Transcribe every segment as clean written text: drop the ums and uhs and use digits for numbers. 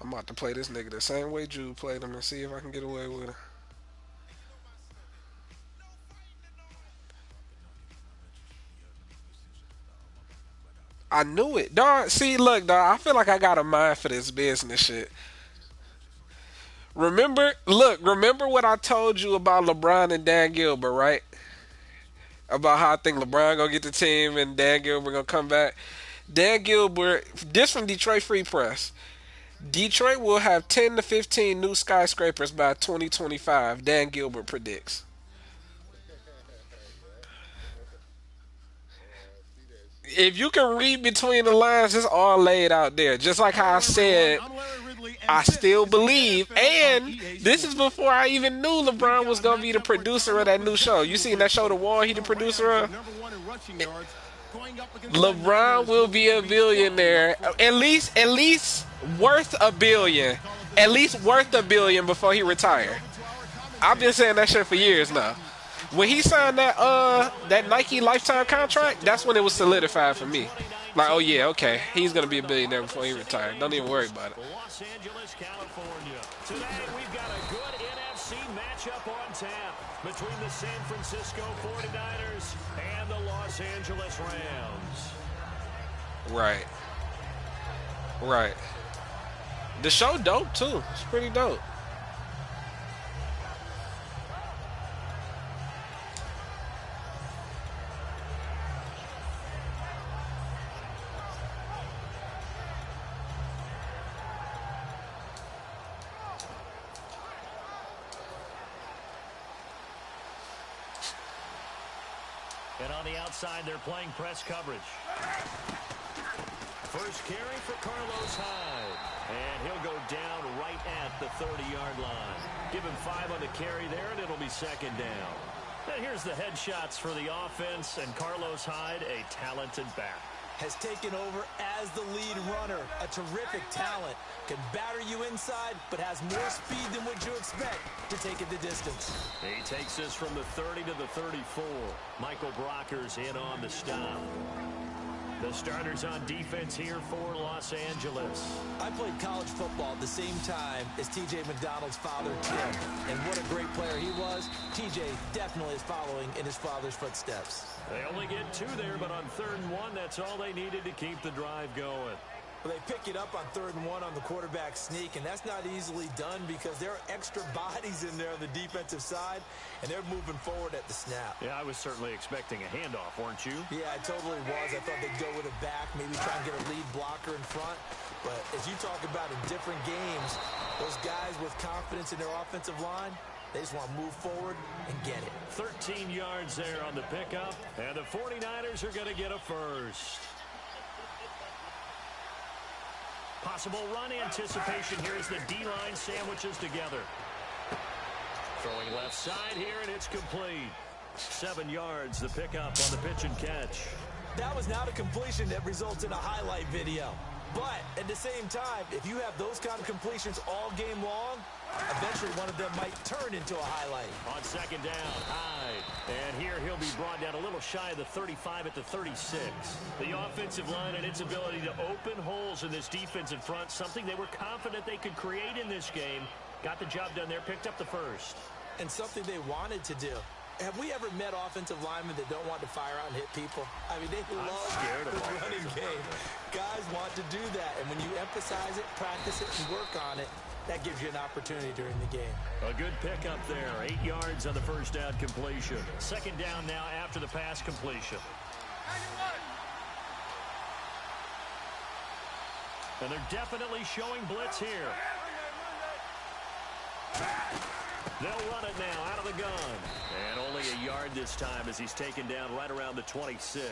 I'm about to play this nigga the same way Jude played him and see if I can get away with it. I knew it, dog. See, look, dog. I feel like I got a mind for this business shit. Remember what I told you about LeBron and Dan Gilbert, right? About how I think LeBron gonna get the team and Dan Gilbert gonna come back. Dan Gilbert, this from Detroit Free Press. Detroit will have 10 to 15 new skyscrapers by 2025. Dan Gilbert predicts. If you can read between the lines, it's all laid out there. Just like how I said, I still believe. And this is before I even knew LeBron was going to be the producer of that new show. You seen that show, The Wall, he the producer of? LeBron will be a billionaire. At least worth a billion. At least worth a billion before he retire. I've been saying that shit for years now. When he signed that Nike lifetime contract, that's when it was solidified for me. Like, oh yeah, okay, he's gonna be a billionaire before he retires. Don't even worry about it. Los Angeles, California. Today we've got a good NFC matchup on tap between the San Francisco 49ers and the Los Angeles Rams. Right. Right. The show dope too. It's pretty dope. And on the outside, they're playing press coverage. First carry for Carlos Hyde. And he'll go down right at the 30-yard line. Give him 5 on the carry there, and it'll be second down. And here's the headshots for the offense, and Carlos Hyde, a talented back. Has taken over as the lead runner. A terrific talent. Can batter you inside, but has more speed than what you expect to take it the distance. He takes this from the 30 to the 34. Michael Brocker's in on the stop. The starters on defense here for Los Angeles. I played college football at the same time as T.J. McDonald's father, Tim. And what a great player he was. T.J. definitely is following in his father's footsteps. They only get 2 there, but on 3rd and 1, that's all they needed to keep the drive going. Well, they pick it up on 3rd and 1 on the quarterback sneak, and that's not easily done because there are extra bodies in there on the defensive side, and they're moving forward at the snap. Yeah, I was certainly expecting a handoff, weren't you? Yeah, I totally was. I thought they'd go with a back, maybe try and get a lead blocker in front. But as you talk about in different games, those guys with confidence in their offensive line, they just want to move forward and get it. 13 yards there on the pickup, and the 49ers are going to get a first. Possible run anticipation here as the D-line sandwiches together. Throwing left side here, and it's complete. 7 yards, the pickup on the pitch and catch. That was not a completion that results in a highlight video. But at the same time, if you have those kind of completions all game long, eventually one of them might turn into a highlight. On 2nd down, Hyde. And here he'll be brought down a little shy of the 35 at the 36. The offensive line and its ability to open holes in this defensive front, something they were confident they could create in this game. Got the job done there, picked up the first. And something they wanted to do. Have we ever met offensive linemen that don't want to fire out and hit people? I mean, they love the running game. Guys want to do that. And when you emphasize it, practice it, and work on it, that gives you an opportunity during the game. A good pickup there. 8 yards on the first down completion. 2nd down now after the pass completion. And they're definitely showing blitz here. They'll run it now out of the gun. And only a yard this time as he's taken down right around the 26.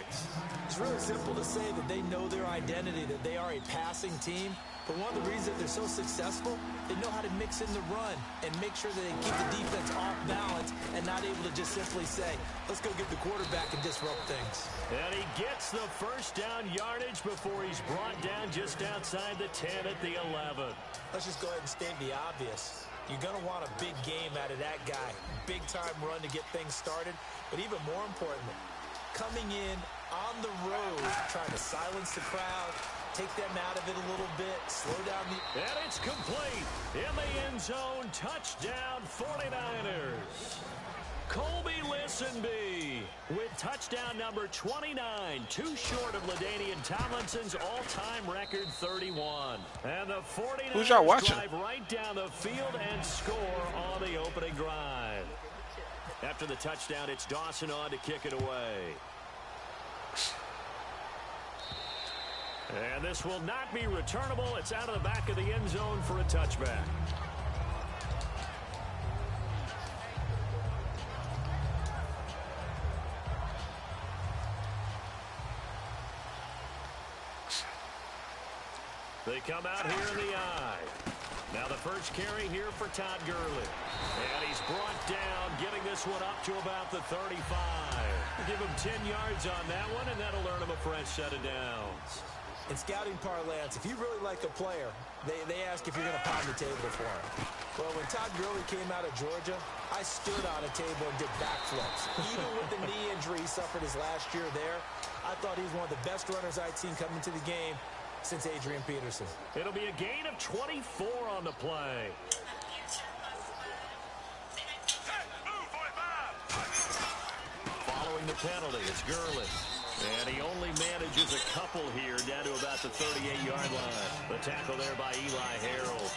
It's really simple to say that they know their identity, that they are a passing team. But one of the reasons they're so successful, they know how to mix in the run and make sure that they keep the defense off balance and not able to just simply say, let's go get the quarterback and disrupt things. And he gets the first down yardage before he's brought down just outside the 10 at the 11. Let's just go ahead and state the obvious. You're going to want a big game out of that guy. Big-time run to get things started. But even more importantly, coming in on the road, trying to silence the crowd, take them out of it a little bit, slow down the... And it's complete. In the end zone, touchdown 49ers. Colby Listenby with touchdown number 29, too short of LaDainian Tomlinson's all-time record 31. And the 49ers Who's y'all watching? drive right down the field and score on the opening drive. After the touchdown, it's Dawson on to kick it away. And this will not be returnable. It's out of the back of the end zone for a touchback. They come out here in the eye. Now the first carry here for Todd Gurley. And he's brought down, getting this one up to about the 35. Give him 10 yards on that one, and that'll earn him a fresh set of downs. In scouting parlance, if you really like a player, they ask if you're going to pound the table for him. Well, when Todd Gurley came out of Georgia, I stood on a table and did backflips. Even with the knee injury he suffered his last year there, I thought he was one of the best runners I'd seen come into the game since Adrian Peterson. It'll be a gain of 24 on the play. Following the penalty, it's Gurley. And he only manages a couple here down to about the 38-yard line. The tackle there by Eli Harold.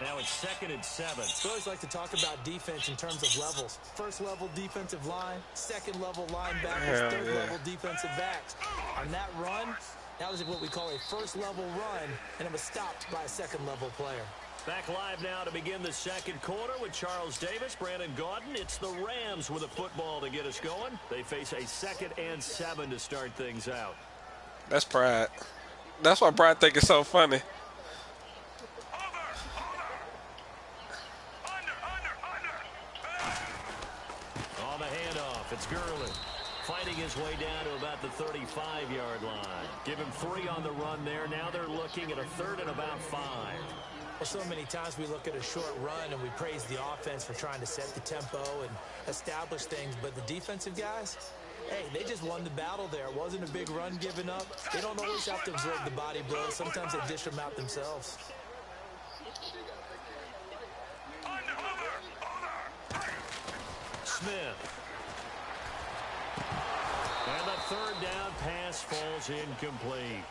Now it's 2nd and 7. I always like to talk about defense in terms of levels. First level defensive line, second level linebackers, third level defensive backs. On that run, that was what we call a first level run, and it was stopped by a second level player. Back live now to begin the second quarter with Charles Davis, Brandon Gaudin. It's the Rams with a football to get us going. They face a 2nd and 7 to start things out. That's pride. That's why Pride think it's so funny. On the handoff, it's Gurley. Fighting his way down to about the 35-yard line. Give him 3 on the run there. Now they're looking at a 3rd and about 5. Well, so many times we look at a short run and we praise the offense for trying to set the tempo and establish things. But the defensive guys, hey, they just won the battle there. It wasn't a big run given up. They don't always have to absorb the body blows. Sometimes they dish them out themselves. Smith. And the 3rd down pass falls incomplete.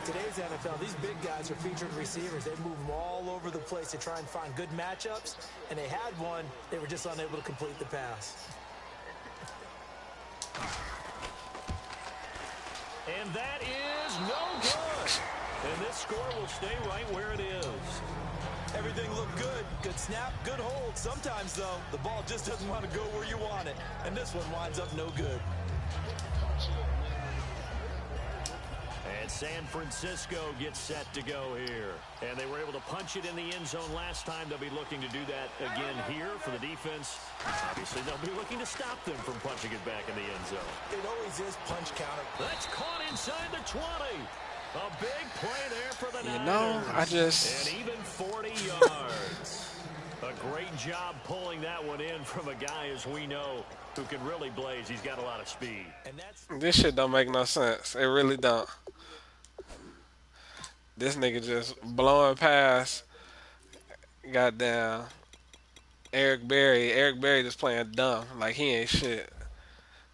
Today's NFL, these big guys are featured receivers. They move them all over the place to try and find good matchups, and they had one. They were just unable to complete the pass. And that is no good. And this score will stay right where it is. Everything looked good. Good snap, good hold. Sometimes, though, the ball just doesn't want to go where you want it. And this one winds up no good. And San Francisco gets set to go here. And they were able to punch it in the end zone last time. They'll be looking to do that again here for the defense. Obviously, they'll be looking to stop them from punching it back in the end zone. It always is punch counter. That's caught inside the 20. A big play there for the Niners. You know, I just... And even 40 yards. A great job pulling that one in from a guy, as we know, who can really blaze. He's got a lot of speed. And that's... This shit don't make no sense. It really don't. This nigga just blowing past goddamn Eric Berry. Eric Berry just playing dumb. Like he ain't shit.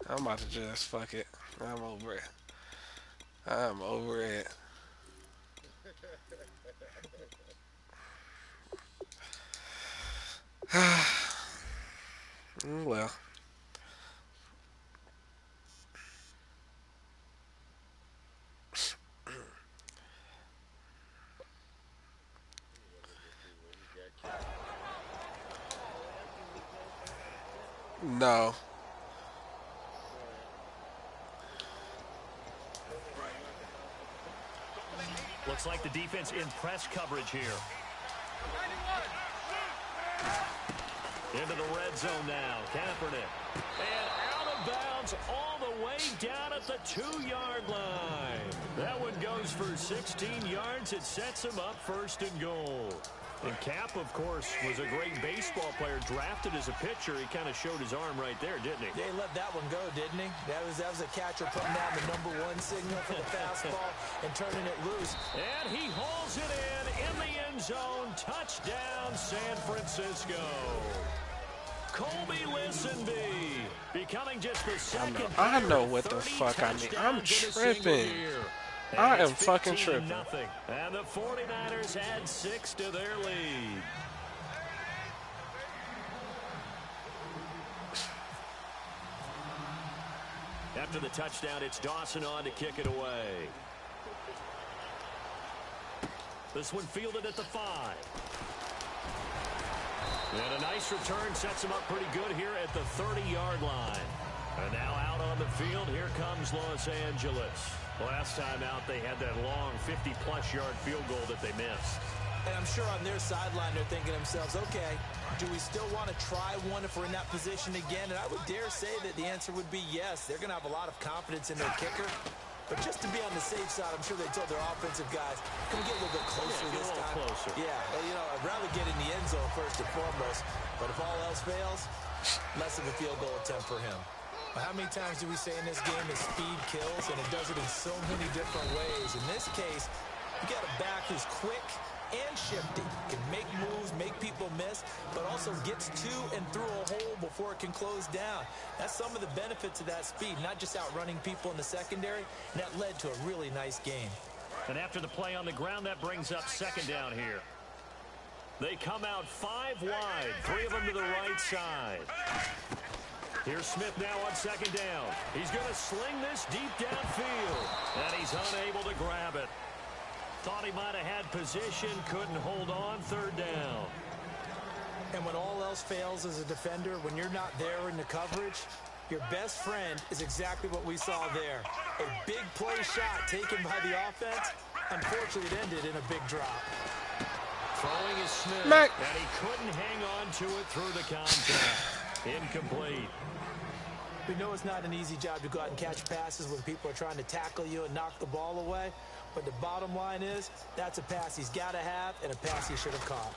I'm about to just fuck it. I'm over it. I'm over it. Well. No. Looks like the defense in press coverage here. Into the red zone now. Kaepernick. And out of bounds all the way down at the 2-yard line. That one goes for 16 yards. It sets him up 1st and goal. And Cap, of course, was a great baseball player, drafted as a pitcher. He kind of showed his arm right there, didn't he? They let that one go, didn't he? That was a catcher putting down the #1 signal for the fastball and turning it loose. And he hauls it in the end zone. Touchdown, San Francisco. Colby Listenby becoming just the second. I know what the fuck I mean. I'm tripping. I am fucking tripping. And the 49ers add 6 to their lead. After the touchdown, it's Dawson on to kick it away. This one fielded at the 5. And a nice return sets him up pretty good here at the 30-yard line. And now out on the field, here comes Los Angeles. Last time out, they had that long 50-plus yard field goal that they missed. And I'm sure on their sideline, they're thinking to themselves, okay, do we still want to try one if we're in that position again? And I would dare say that the answer would be yes. They're going to have a lot of confidence in their kicker. But just to be on the safe side, I'm sure they told their offensive guys, can we get a little bit closer this time? Closer. Yeah, well, you know, I'd rather get in the end zone first and foremost. But if all else fails, less of a field goal attempt for him. How many times do we say in this game that speed kills, and it does it in so many different ways? In this case, you got a back who's quick and shifty, can make moves, make people miss, but also gets to and through a hole before it can close down. That's some of the benefits of that speed, not just outrunning people in the secondary, and that led to a really nice game. And after the play on the ground, that brings up second down here. They come out 5 wide, 3 of them to the right side. Here's Smith now on second down. He's going to sling this deep downfield, and he's unable to grab it. Thought he might have had position, couldn't hold on, third down. And when all else fails as a defender, when you're not there in the coverage, your best friend is exactly what we saw there. A big play shot taken by the offense. Unfortunately, it ended in a big drop. Throwing is Smith, and he couldn't hang on to it through the contact. Incomplete. We know it's not an easy job to go out and catch passes when people are trying to tackle you and knock the ball away. But the bottom line is, that's a pass he's got to have and a pass he should have caught.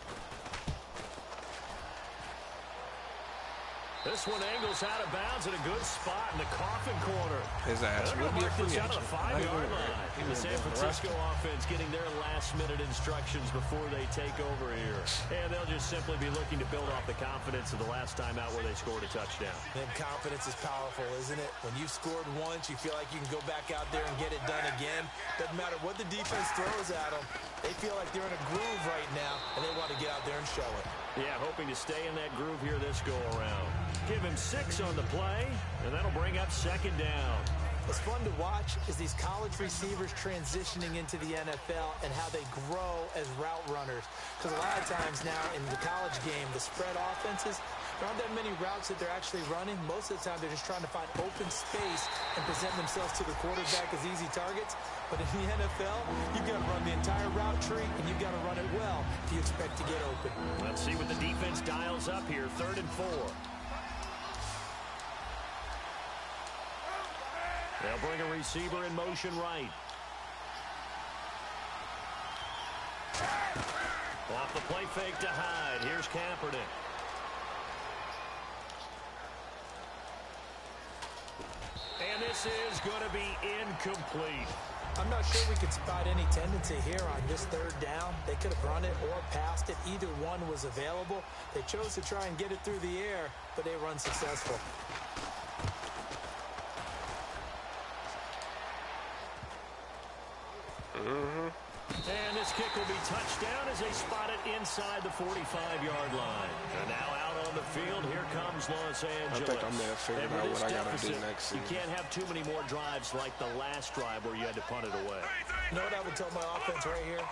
This one angles out of bounds at a good spot in the coffin corner. His ass will be a free agent. Out of the 5-yard line. The San Francisco offense getting their last-minute instructions before they take over here. And they'll just simply be looking to build off the confidence of the last time out where they scored a touchdown. And confidence is powerful, isn't it? When you've scored once, you feel like you can go back out there and get it done again. Doesn't matter what the defense throws at them. They feel like they're in a groove right now, and they want to get out there and show it. Yeah, hoping to stay in that groove here this go-around. Give him 6 on the play, and that'll bring up second down. What's fun to watch is these college receivers transitioning into the NFL and how they grow as route runners. Because a lot of times now in the college game, the spread offenses, there aren't that many routes that they're actually running. Most of the time, they're just trying to find open space and present themselves to the quarterback as easy targets. But in the NFL, you've got to run the entire route tree, and you've got to run it well if you expect to get open. Let's see what the defense dials up here. 3rd and 4. They'll bring a receiver in motion right. Off the play fake to Hyde. Here's Kaepernick. And this is going to be incomplete. I'm not sure we could spot any tendency here on this 3rd down. They could have run it or passed it. Either one was available. They chose to try and get it through the air, but they were unsuccessful. And this kick will be touched down as they spot it inside the 45-yard line. And now out on the field, here comes Los Angeles. I think I'm going to figure out what I got to do next season. You can't have too many more drives like the last drive where you had to punt it away. You know what I would tell my offense right here?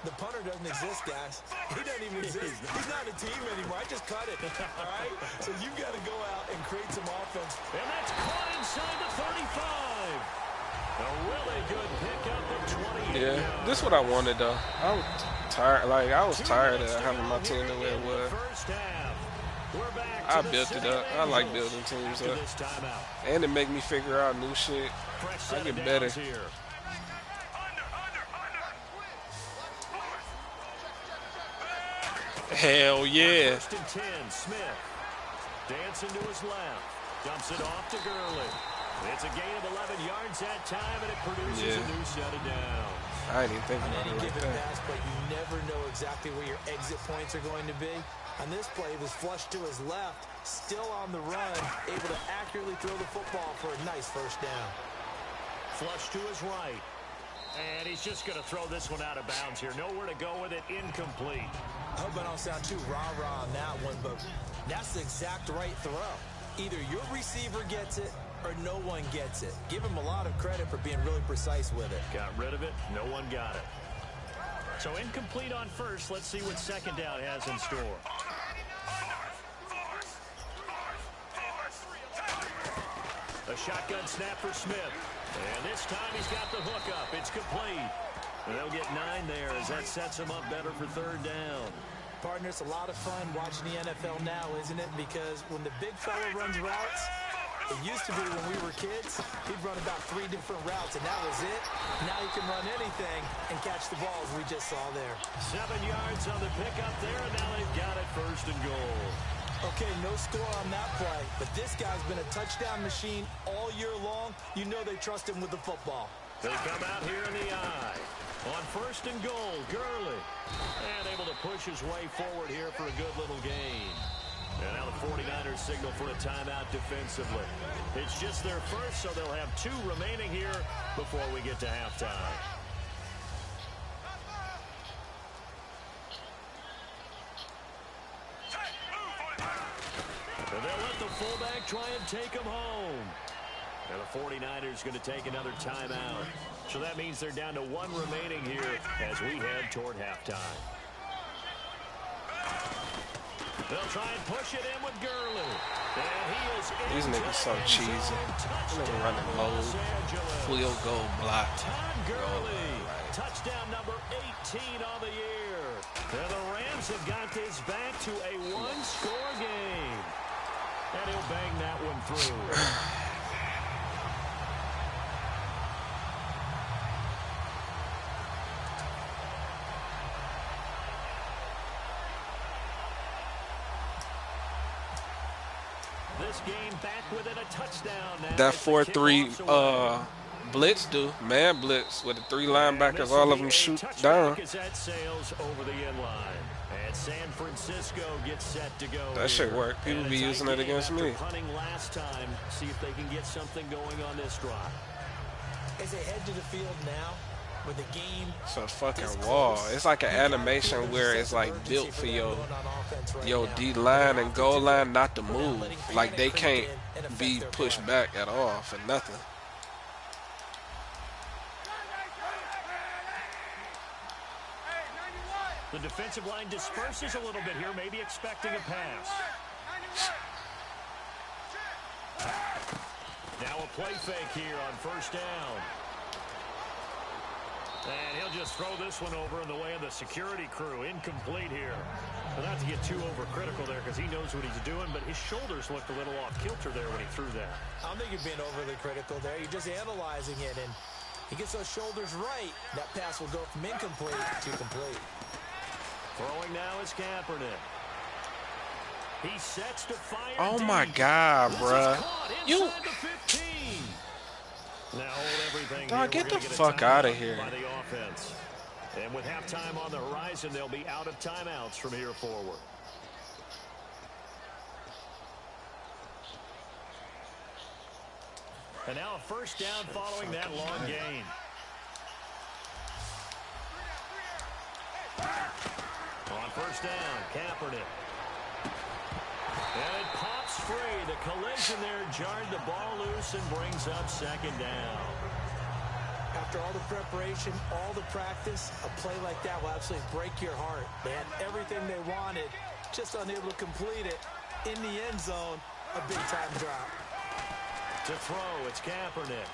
The punter doesn't exist, guys. He doesn't even exist. He's not a team anymore. I just cut it, all right? So you've got to go out and create some offense. And that's caught inside the 35. A really good pickup of 28. Yeah, this is what I wanted, though. I was tired. Like, I was tired of having my team the way it was. I built it up. I like building teams up. And it make me figure out new shit. I get better. Hell yeah. First and 10, Smith. Dancing to his left. Dumps it off to Gurley. It's a gain of 11 yards that time, and it produces a new set of downs. I didn't even think On about any it like given that. pass play, you never know exactly where your exit points are going to be. On this play, he was flushed to his left, still on the run, able to accurately throw the football for a nice first down. Flush to his right. And he's just going to throw this one out of bounds here. Nowhere to go with it. Incomplete. I hope I don't sound too rah-rah on that one, but that's the exact right throw. Either your receiver gets it or no one gets it. Give him a lot of credit for being really precise with it. Got rid of it. No one got it. So incomplete on first. Let's see what second down has in store. A shotgun snap for Smith. And this time he's got the hook up. It's complete. And they'll get 9 there as that sets him up better for third down. Partner, it's a lot of fun watching the NFL now, isn't it? Because when the big fella runs routes, it used to be when we were kids, he'd run about 3 different routes, and that was it. Now he can run anything and catch the balls we just saw there. 7 yards on the pickup there, and now they've got it first and goal. Okay, no score on that play, but this guy's been a touchdown machine all year long. You know they trust him with the football. They come out here in the eye. On first and goal, Gurley. And able to push his way forward here for a good little gain. And now the 49ers signal for a timeout defensively. It's just their first, so they'll have 2 remaining here before we get to halftime. And they'll let the fullback try and take him home. And the 49ers going to take another timeout. So that means they're down to 1 remaining here as we head toward halftime. They'll try and push it in with Gurley. And he is in. These niggas so cheesy. Nigga running low. Field goal block. Todd Gurley. Touchdown number 18 on the year. And the Rams have got this back to a 1-score game. And he'll bang that one through. This game back within a touchdown now. That 4-3 blitz do. Man blitz with the 3 linebackers, all of them shoot down. That sails over the end line. And San Francisco gets set to go. That shit work. People be using it against me. Punting last time, see if they can get something going on this drive. As they head to the field now, with the game, it's a fucking wall. It's like an animation where it's like built for your D line and goal line not to move. Like they can't be pushed back at all for nothing. The defensive line disperses a little bit here, maybe expecting a pass. Now a play fake here on first down. And he'll just throw this one over in the way of the security crew. Incomplete here. Well, not to get too overcritical there because he knows what he's doing, but his shoulders looked a little off kilter there when he threw that. I don't think you're being overly critical there. You're just analyzing it, and he gets those shoulders right. That pass will go from incomplete to complete. Throwing now is Kaepernick. He sets to fire. Oh my God, bruh. You. Now hold everything. Dog, get the fuck out of here. By the offense. And with halftime on the horizon, they'll be out of timeouts from here forward. And now a first down following that long gain. On first down, Kaepernick. And it pops free. The collision there jarred the ball loose and brings up second down. After all the preparation, all the practice, a play like that will absolutely break your heart. They had everything they wanted, just unable to complete it. In the end zone, a big-time drop. To throw, it's Kaepernick.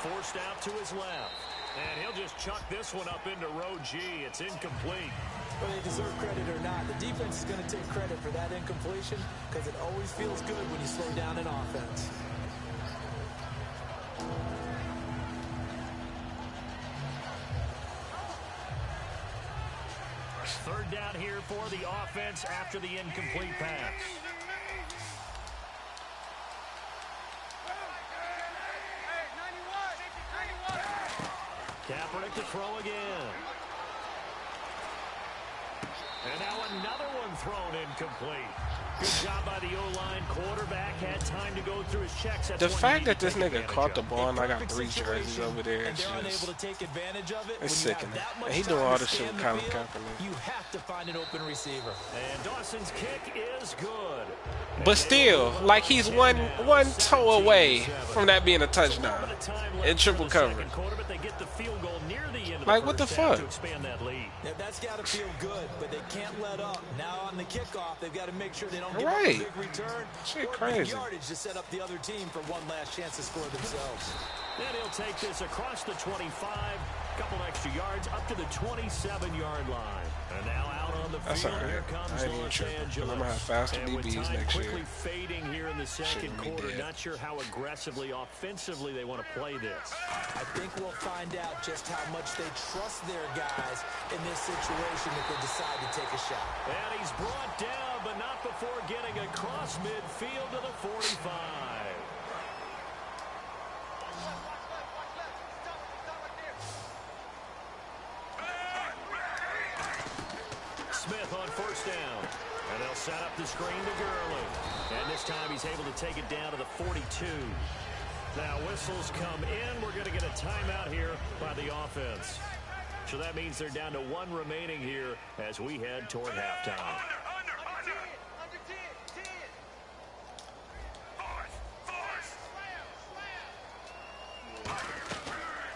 Forced out to his left. And he'll just chuck this one up into row G. It's incomplete. Whether they deserve credit or not, the defense is going to take credit for that incompletion because it always feels good when you slow down an offense. Third down here for the offense after the incomplete pass. Kaepernick to throw again. And now another one thrown incomplete. Good job by the O-line. Quarterback had time to go through his checks. The fact that this nigga caught the ball and I got 3 jerseys over there, and they're unable to take advantage of it. It's sickening. And he doing all this shit with Colin Kaepernick. You have to find an open receiver. And Dawson's kick is good. But still, like he's one toe away from that being a touchdown in triple coverage. Like, what the fuck? Now, that's got to feel good, but they can't let up. Now on the kickoff, they've got to make sure they don't give up a big return Shit or crazy. big yardage to set up the other team for one last chance to score themselves. Then he'll take this across the 25, couple extra yards up to the 27-yard line. And now out on the field, here comes Los Angeles. I'm gonna have faster DBs next year. Quickly fading here in the second quarter. Not sure how aggressively, offensively they want to play this. I think we'll find out just how much they trust their guys in this situation if they decide to take a shot. And he's brought down, but not before getting across midfield to the 45. Smith on first down. And they'll set up the screen to Gurley. And this time he's able to take it down to the 42. Now whistles come in. We're going to get a timeout here by the offense. So that means they're down to 1 remaining here as we head toward halftime.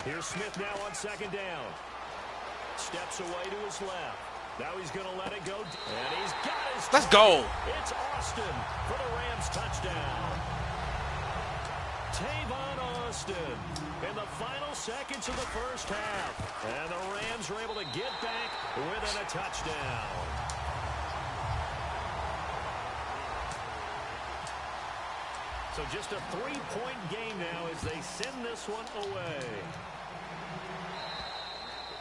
Here's Smith now on second down. Steps away to his left. Now he's going to let it go. And he's got his... Let's go. It's Austin for the Rams touchdown. Tavon Austin in the final seconds of the first half. And the Rams are able to get back within a touchdown. So just a 3-point game now as they send this one away.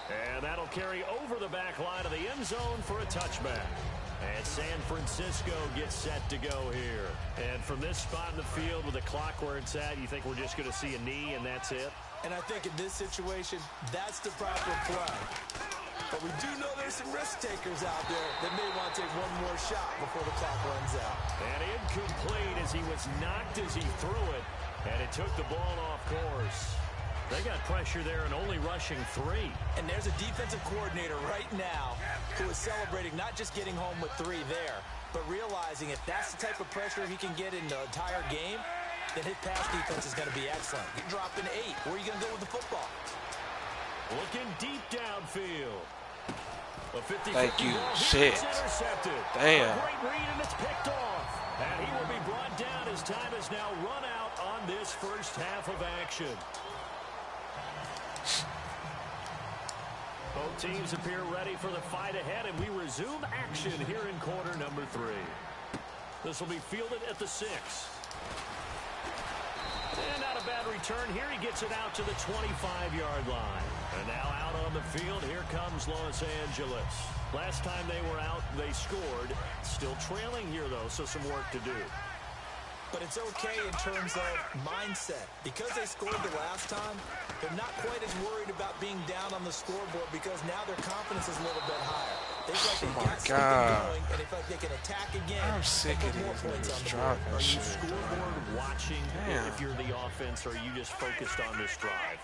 And that'll carry over the back line of the end zone for a touchback. And San Francisco gets set to go here. And from this spot in the field with the clock where it's at, you think we're just going to see a knee and that's it? And I think in this situation, that's the proper play. But we do know there's some risk takers out there that may want to take one more shot before the clock runs out. And incomplete as he was knocked as he threw it. And it took the ball off course. They got pressure there and only rushing 3. And there's a defensive coordinator right now who is celebrating not just getting home with 3 there, but realizing if that's the type of pressure he can get in the entire game, then his pass defense is going to be excellent. You're dropping 8. Where are you going to go with the football? Looking deep downfield. A 50-50 Thank you. ball. Shit. Intercepted. Damn. A great read and it's picked off. And he will be brought down as time has now run out on this first half of action. Both teams appear ready for the fight ahead, and we resume action here in quarter number 3. This will be fielded at the 6. And not a bad return here. He gets it out to the 25-yard line. And now out on the field, here comes Los Angeles. Last time they were out, they scored. Still trailing here, though, so some work to do. But it's okay in terms of mindset. Because they scored the last time, they're not quite as worried about being down on the scoreboard because now their confidence is a little bit higher. They feel like they got something going, and they feel like they can attack again. I'm sick of these niggas dropping Are you shit. scoreboard watching Damn. if you're the offense, or are you just focused on this drive?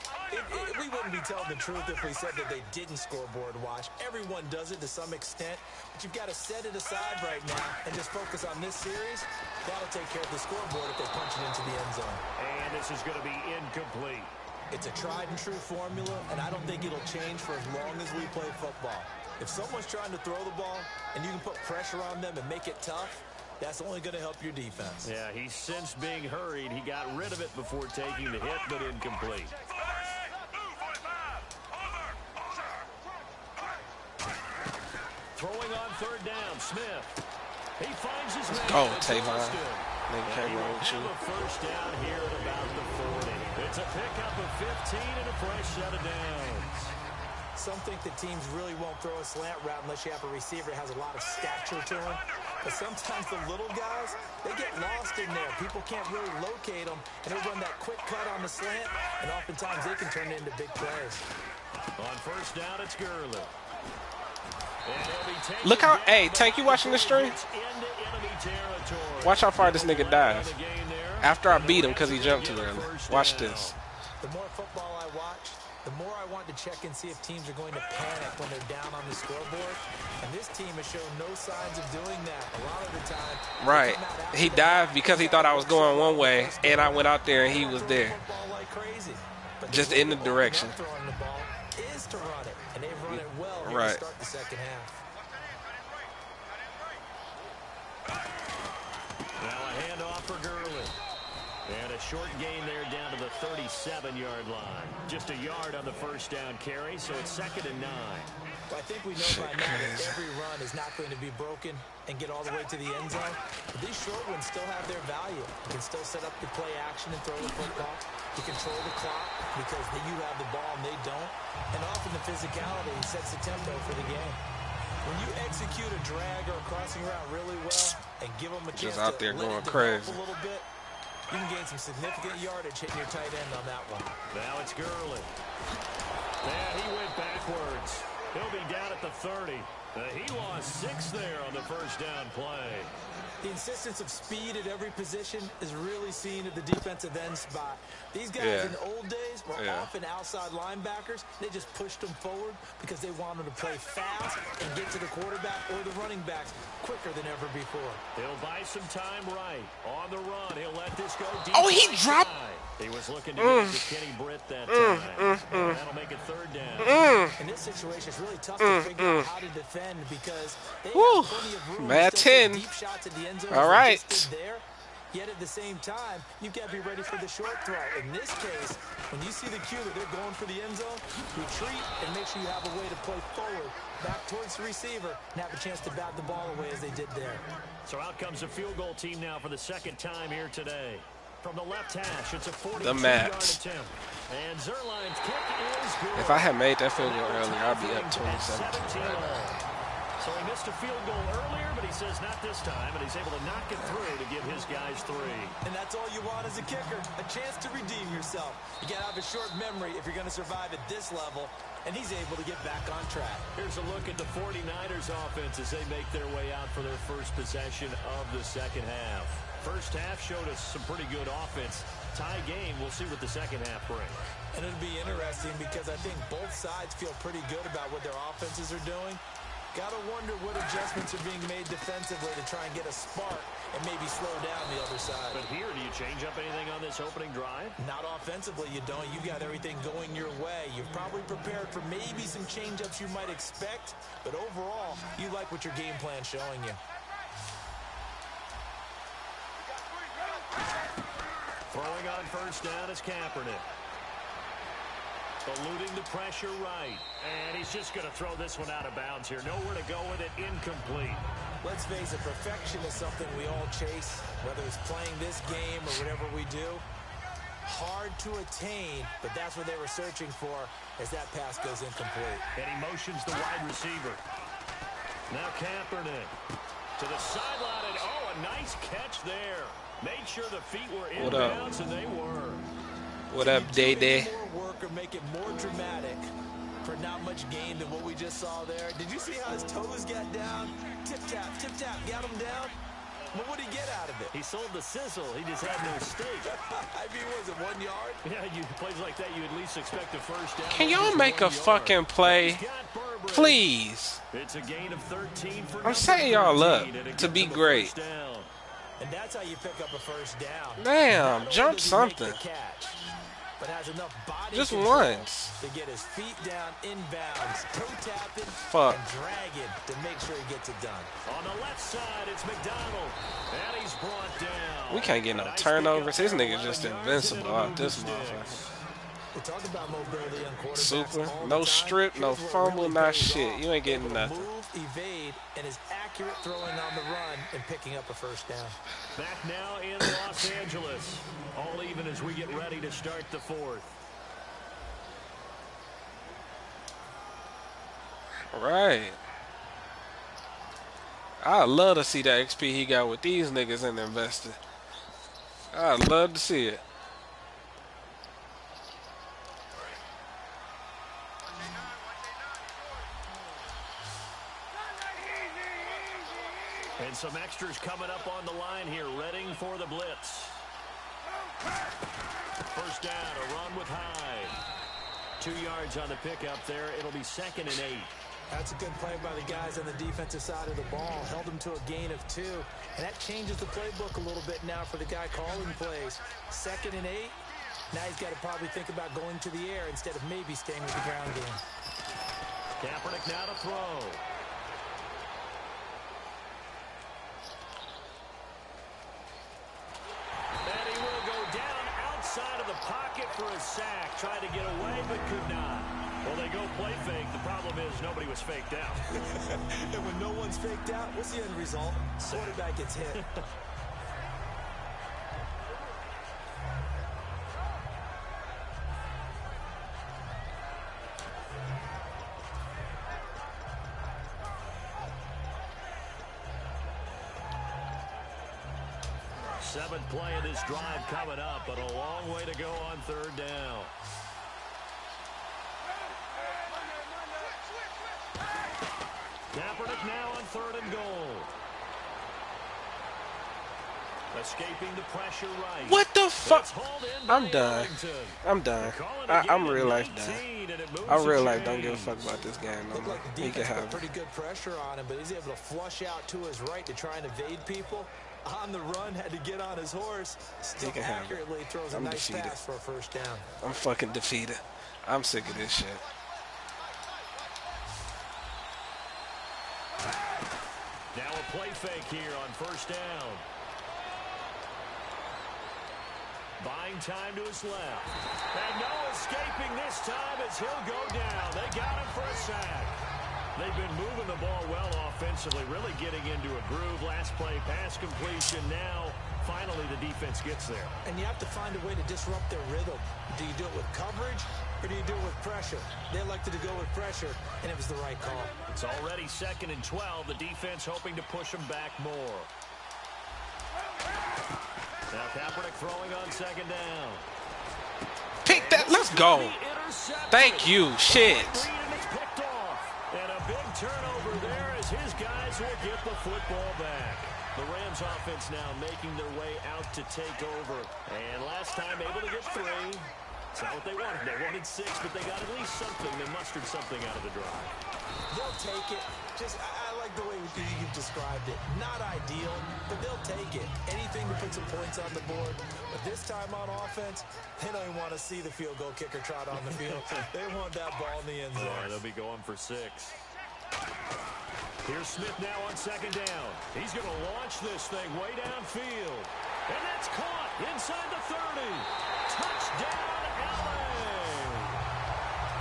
We wouldn't be telling the truth if we said that they didn't scoreboard watch. Everyone does it to some extent, but you've got to set it aside right now and just focus on this series. That'll take care of the scoreboard if they punch it into the end zone. And this is going to be incomplete. It's a tried-and-true formula, and I don't think it'll change for as long as we play football. If someone's trying to throw the ball and you can put pressure on them and make it tough, that's only going to help your defense. Yeah, he's since being hurried. He got rid of it before taking the hit, but incomplete. Throwing on third down, Smith. He finds his man. Go, Tavon. Nigga can't run with you. A first down here at about the 40. It's a pickup of 15 and a fresh set of downs. Some think that teams really won't throw a slant route unless you have a receiver that has a lot of stature to him. But sometimes the little guys, they get lost in there. People can't really locate them, and they run that quick cut on the slant, and oftentimes they can turn it into big plays. On first down, it's Gurley. Look how, hey, Tank, you watching the stream? Watch how far this nigga dives. After I beat him because he jumped too early. Watch this. The more football I watch, the more I want to check and see if teams are going to panic when they're down on the scoreboard. And this team has shown no signs of doing that a lot of the time. Right. He dived because he thought I was going one way, and I went out there and he was there. Just in the direction. Is to run it, and they've run it well here to start the second half. Now a handoff for Gurley. And a short gain there down to the 37-yard line. Just a yard on the first down carry, so it's 2nd and 9. Well, I think we know by now that every run is not going to be broken and get all the way to the end zone. But these short ones still have their value. You can still set up the play action and throw the football. You control the clock because you have the ball and they don't. And often the physicality sets the tempo for the game. When you execute a drag or a crossing route really well and give them a chance out there to going let it crazy a little bit, you can gain some significant yardage hitting your tight end on that one. Now it's Gurley. And he went backwards. He'll be down at the 30. He lost 6 there on the first down play. The insistence of speed at every position is really seen at the defensive end spot. These guys in the old days were often outside linebackers. They just pushed them forward because they wanted to play fast and get to the quarterback or the running backs quicker than ever before. He'll buy some time right. On the run, he'll let this go deep. Oh, he dropped. He was looking to get to Kenny Britt that time. That'll make it 3rd down. In this situation, it's really tough to figure out how to defend because they have plenty of room Bad to 10. deep shots at the end zone. All right. There. Yet at the same time, you've got to be ready for the short throw. In this case, when you see the cue that they're going for the end zone, retreat and make sure you have a way to play forward, back towards the receiver, and have a chance to bat the ball away as they did there. So out comes the field goal team now for the 2nd time here today. From the left hash, it's a 42-yard attempt. And Zerline's kick is good. If I had made that field goal earlier, I'd be up 27. So he missed a field goal earlier, but he says not this time, and he's able to knock it through to give his guys 3. And that's all you want as a kicker, a chance to redeem yourself. You got to have a short memory if you're going to survive at this level, and he's able to get back on track. Here's a look at the 49ers offense as they make their way out for their first possession of the second half. First half showed us some pretty good offense. Tie game, we'll see what the second half brings. And it'll be interesting because I think both sides feel pretty good about what their offenses are doing. Got to wonder what adjustments are being made defensively to try and get a spark and maybe slow down the other side. But here, do you change up anything on this opening drive? Not offensively, you don't. You got everything going your way. You've probably prepared for maybe some change-ups you might expect, but overall, you like what your game plan's showing you. Throwing on first down is Kaepernick. Eluding the pressure right. And he's just going to throw this one out of bounds here. Nowhere to go with it. Incomplete. Let's face it, perfection is something we all chase, whether it's playing this game or whatever we do. Hard to attain, but that's what they were searching for as that pass goes incomplete. And he motions the wide receiver. Now Kaepernick to the sideline. And oh, a nice catch there. Made sure the feet were in bounds, and they were. What up, Day-Day? More work or make it more dramatic for not much gain than what we just saw there. Did you see how his toes got down? Tip-tap, got him down. But what did he get out of it? He sold the sizzle. He just had no steak. I mean, was it 1 yard? Yeah, you plays like that, you at least expect a first down. Can y'all make a fucking play? Please. It's a gain of 13 for I'm setting y'all up to be great. And that's how you pick up a first down. Damn, jump something. But has enough body just once to get his feet down inbounds, toe tapping, and dragging to make sure he gets it done. On the left side, it's McDonald, and he's brought down. We can't get no turnovers. This nigga's just invincible out this motherfucker. We talk about mobility on quarterbacks. Super, no strip, no fumble, not shit. You ain't getting nothing. Move, evade, and is accurate throwing on the run and picking up a first down. Back now in Los Angeles. All even as we get ready to start the fourth. Right. I'd love to see that XP he got with these niggas and invested. I'd love to see it. And some extras coming up on the line here, readying for the blitz. First down, a run with Hyde. 2 yards on the pickup there. It'll be 2nd and 8. That's a good play by the guys on the defensive side of the ball. Held them to a gain of 2. And that changes the playbook a little bit now for the guy calling plays. 2nd and 8. Now he's got to probably think about going to the air instead of maybe staying with the ground game. Kaepernick now to throw. And he will go down outside of the pocket for a sack. Tried to get away, but could not. Well, they go play fake. The problem is nobody was faked out. And when no one's faked out, what's the end result? Quarterback gets hit. Seventh play of this drive coming up, but a long way to go on 3rd down. Kaepernick now on 3rd and goal. Escaping the pressure right. What the fuck? I'm done. I'm done. I'm real life done. I real life don't give a fuck about this game no more. Like the He can defense have put it. pretty good pressure on him, but he's able to flush out to his right to try and evade people. On the run, had to get on his horse. Still can have it. accurately throws a I'm nice defeated. pass for a first down. I'm fucking defeated. I'm sick of this shit. Now a play fake here on 1st down. Buying time to his left. And no escaping this time as he'll go down. They got him for a sack. They've been moving the ball well offensively, really getting into a groove. Last play, pass completion. Now, finally, the defense gets there. And you have to find a way to disrupt their rhythm. Do you do it with coverage, or do you do it with pressure? They elected to go with pressure, and it was the right call. It's already 2nd and 12. The defense hoping to push them back more. Now Kaepernick throwing on 2nd down. Pick that. Let's go. Thank you. Shit. And a big turnover there as his guys will get the football back. The Rams offense now making their way out to take over. And last time able to get 3. It's not what they wanted. They wanted 6, but they got at least something. They mustered something out of the drive. They'll take it. I like the way you've described it. Not ideal, but they'll take it. Anything to put some points on the board. But this time on offense, they don't even want to see the field goal kicker trot on the field. They want that ball in the end zone. They'll be going for 6. Here's Smith now on 2nd down. He's going to launch this thing way downfield. And that's caught inside the 30. Touchdown, LA.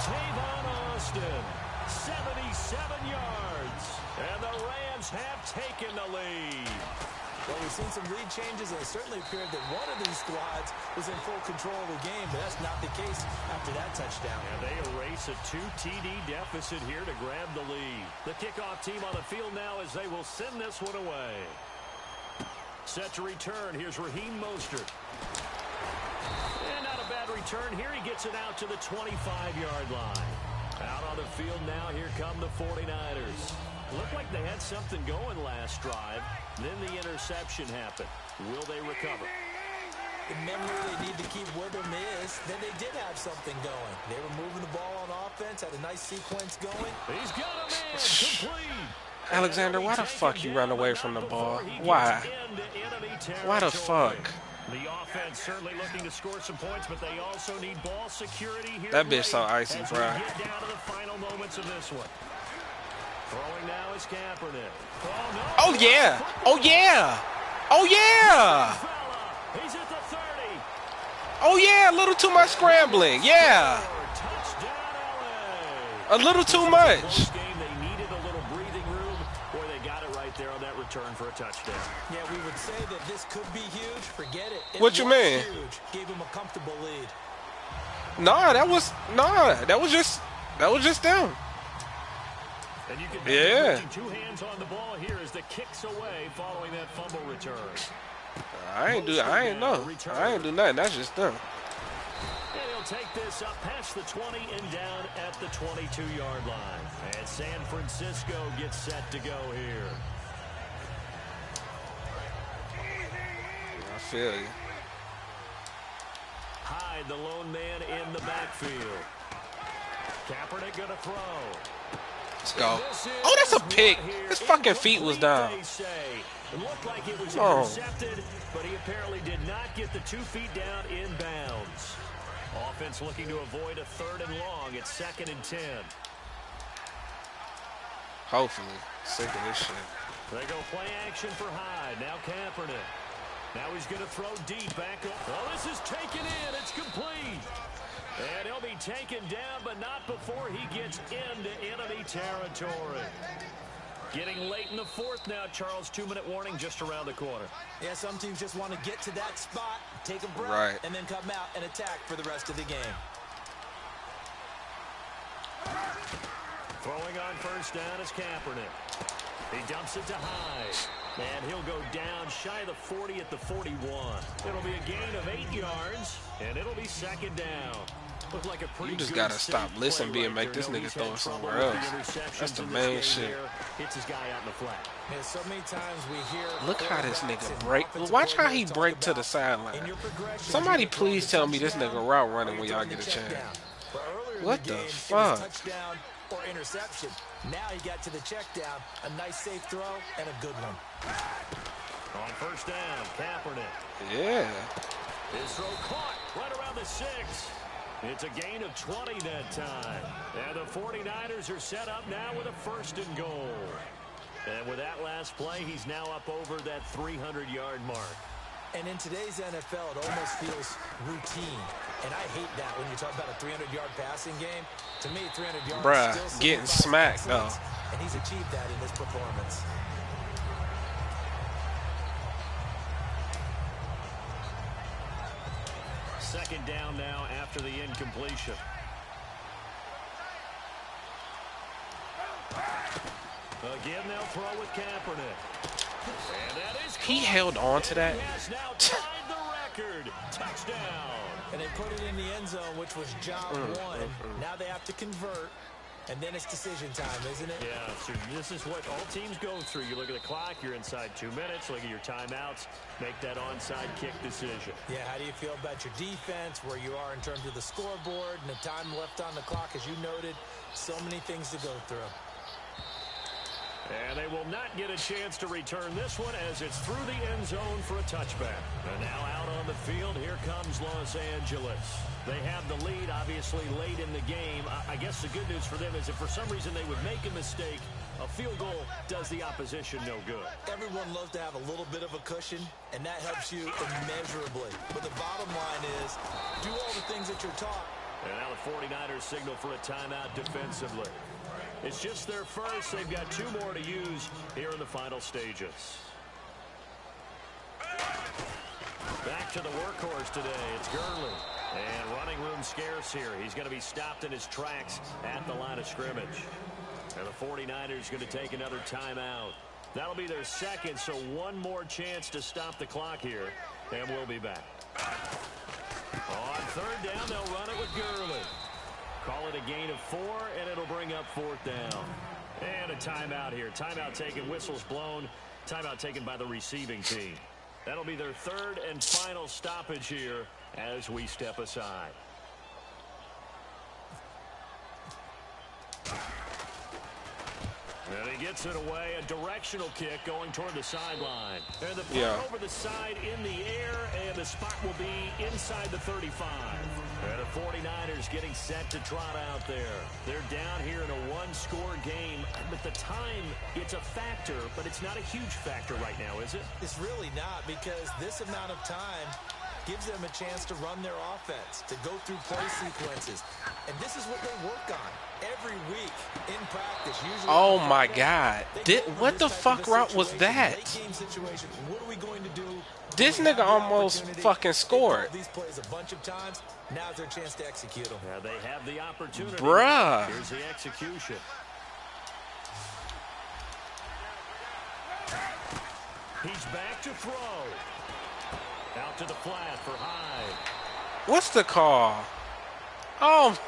Tavon Austin, 77 yards. And the Rams have taken the lead. Well, we've seen some lead changes, and it certainly appeared that one of these squads was in full control of the game, but that's not the case after that touchdown. And they erase a 2 TD deficit here to grab the lead. The kickoff team on the field now as they will send this one away. Set to return. Here's Raheem Mostert. And not a bad return here. He gets it out to the 25-yard line. Out on the field now, here come the 49ers. Looked like they had something going last drive. Then the interception happened. Will they recover? The memory they need to keep with them is that they did have something going. They were moving the ball on offense, had a nice sequence going. He's got a man complete. Alexander, why the fuck you run away from the ball? Why? Why the fuck? The offense certainly looking to score some points, but they also need ball security here. That bitch so icy, as bro. we get down to the final moments of this one. Throwing now is Kaepernick. Oh, no. Oh, yeah. Oh, yeah. Oh, yeah. He's at the 30. Oh, yeah. A little too much scrambling. Yeah. Touchdown, LA. A little too much. Close game. They needed a little breathing room. Boy, they got it right there on that return for a touchdown. Yeah, we would say that this could be huge. Forget it. What you mean? Huge. Gave him a comfortable lead. That was just them. And you can Yeah. two hands on the ball here as the kicks away following that fumble return. I ain't do nothing. That's just them. And he'll take this up past the 20 and down at the 22-yard line. And San Francisco gets set to go here. I feel you. Hyde, the lone man in the backfield. Kaepernick gonna throw. Let's go. Oh, that's a pick. His fucking feet was down. It looked like it was intercepted, but he apparently did not get the 2 feet down in bounds. Offense looking to avoid a 3rd and long. It's 2nd and 10. Hopefully. Sick of this shit. They go play action for Hyde. Now Kaepernick. Now he's going to throw deep back up. Oh, this is taken in. It's complete. And he'll be taken down, but not before he gets into enemy territory. Getting late in the 4th now, Charles. 2-minute warning just around the corner. Yeah, some teams just want to get to that spot, take a breath, and then come out and attack for the rest of the game. Throwing on 1st down is Kaepernick. He dumps it to Hyde. And he'll go down shy of the 40 at the 41. It'll be a gain of 8 yards, and it'll be 2nd down. Look like a pretty You just good gotta stop listening and make this nigga throw somewhere else. That's the main shit. Hits his guy out in the flat. Man, so many times we hear. Look how this nigga break. Watch how he break to the sideline. Somebody please tell me this nigga route running when y'all get a chance. What the fuck? Or interception. Now he got to the check down. A nice safe throw and a good one. On 1st down, Kaepernick. Yeah. His throw caught right around the 6. It's a gain of 20 that time. And the 49ers are set up now with a 1st and goal. And with that last play, he's now up over that 300-yard mark. And in today's NFL, it almost feels routine. And I hate that when you talk about a 300-yard passing game. To me, 300 yards Bruh, getting smacked, though. And he's achieved that in this performance. Second down now after the incompletion. Again, they'll throw with Kaepernick. And that is he held on to that. He has now tied the record. Touchdown. And they put it in the end zone, which was job one. Now they have to convert, and then it's decision time, isn't it? Yeah, so this is what all teams go through. You look at the clock, you're inside 2 minutes, look at your timeouts, make that onside kick decision. Yeah, how do you feel about your defense, where you are in terms of the scoreboard, and the time left on the clock, as you noted, so many things to go through. And they will not get a chance to return this one as it's through the end zone for a touchback. And now out on the field, here comes Los Angeles. They have the lead, obviously, late in the game. I guess the good news for them is if for some reason they would make a mistake, a field goal does the opposition no good. Everyone loves to have a little bit of a cushion, and that helps you immeasurably. But the bottom line is, do all the things that you're taught. And now the 49ers signal for a timeout defensively. It's just their first. They've got 2 more to use here in the final stages. Back to the workhorse today. It's Gurley. And running room scarce here. He's going to be stopped in his tracks at the line of scrimmage. And the 49ers going to take another timeout. That'll be their second, so one more chance to stop the clock here. And we'll be back. On 3rd down, they'll run it with Gurley. Call it a gain of 4, and it'll bring up 4th down. And a timeout here. Timeout taken, whistles blown. Timeout taken by the receiving team. That'll be their 3rd and final stoppage here as we step aside. And he gets it away, a directional kick going toward the sideline. And the punt over the side in the air, and the spot will be inside the 35. And the 49ers getting set to trot out there. They're down here in a 1-score game. But the time, it's a factor, but it's not a huge factor right now, is it? It's really not, because this amount of time gives them a chance to run their offense, to go through play sequences. And this is what they work on every week in practice. Usually, oh my God. What the fuck route was that? What are we going to do? This nigga almost fucking scored. These plays a bunch of times. Now's their chance to execute them. Yeah, they have the opportunity. Bruh. Here's the execution. He's back to throw. Out to the flat for Hyde. What's the call? Oh,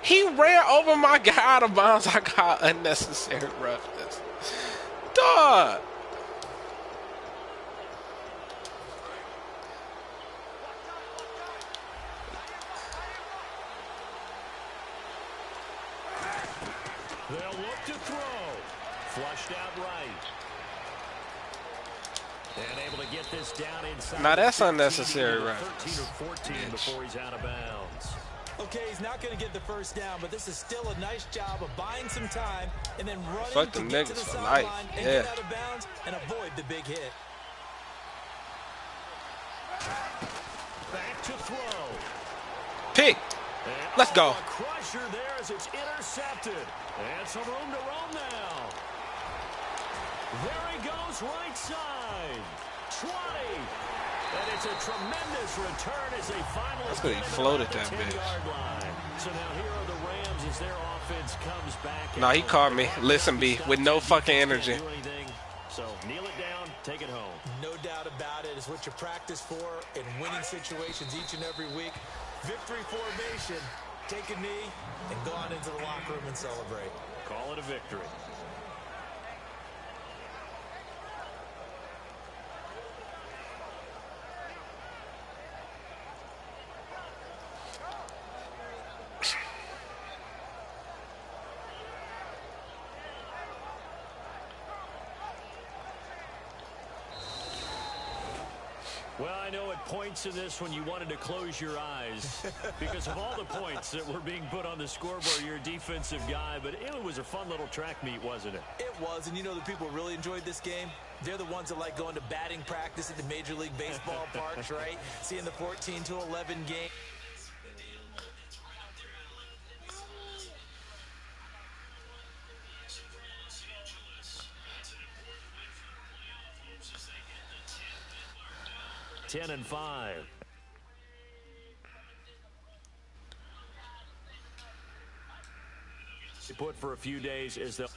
he ran over my guy out of bounds. I got unnecessary roughness. Dog. They'll look to throw. Flushed out right. And able to get this down inside. Now that's unnecessary roughness. 13 or 14 before he's out of bounds. Okay, he's not going to get the first down, but this is still a nice job of buying some time and then running Fuck to them get to niggas the for sideline life. and Yeah. get out of bounds and avoid the big hit. Back to throw. Pick. And Let's go. A crusher there as it's intercepted. And some room to roam now. There he goes right side. 20. And it's a tremendous return as they finally That's 'cause he get it floated around the that bitch. 10-yard line. So now here are the Rams as their offense comes back. Nah, he called me. Listen, B, with no fucking energy. Can't do anything. So kneel it down, take it home. No doubt about it. It's what you practice for in winning situations each and every week. Victory formation. Take a knee and go on into the locker room and celebrate. Call it a victory. Well, I know at points in this when you wanted to close your eyes because of all the points that were being put on the scoreboard, you're a defensive guy, but it was a fun little track meet, wasn't it? It was, and you know the people really enjoyed this game? They're the ones that like going to batting practice at the Major League Baseball parks, right? Seeing the 14-11 game. Ten and 5. They put for a few days as they'll